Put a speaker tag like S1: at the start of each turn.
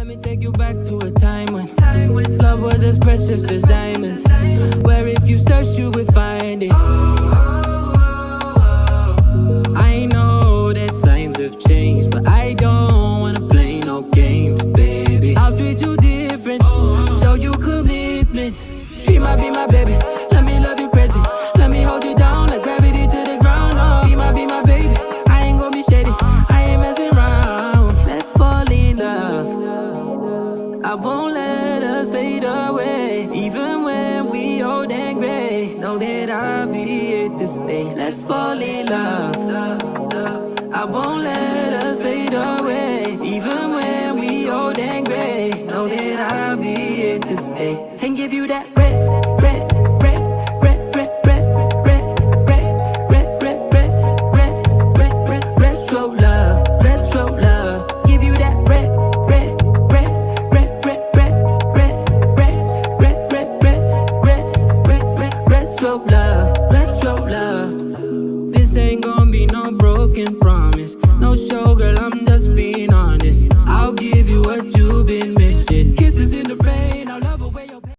S1: Let me take you back to a time when love was as precious as diamonds. Where if you search, you would find it. I know that times have changed, but I don't wanna play no games, baby. I'll treat you different, show you commitment. She might be my baby, let me love you crazy. Let me hold you down like gravity to the ground. Oh, be my baby, I ain't gonna be shady, I ain't messing around. Let's fall in love, I won't let us fade away. Even when we old and gray, know that I'll be here to stay. Let's fall in love, I won't let us fade away. Even when we old and gray, know that I'll be here to stay. And give you that red, red, red, red, red, red, red, red, red, red, red, red, red, red, retro love, retro love. Give you that red, red, red, red, red, red, red, red, red, red, red, red, red, red, retro love, retro love. This ain't gonna be no broken promise. No show, girl, I'm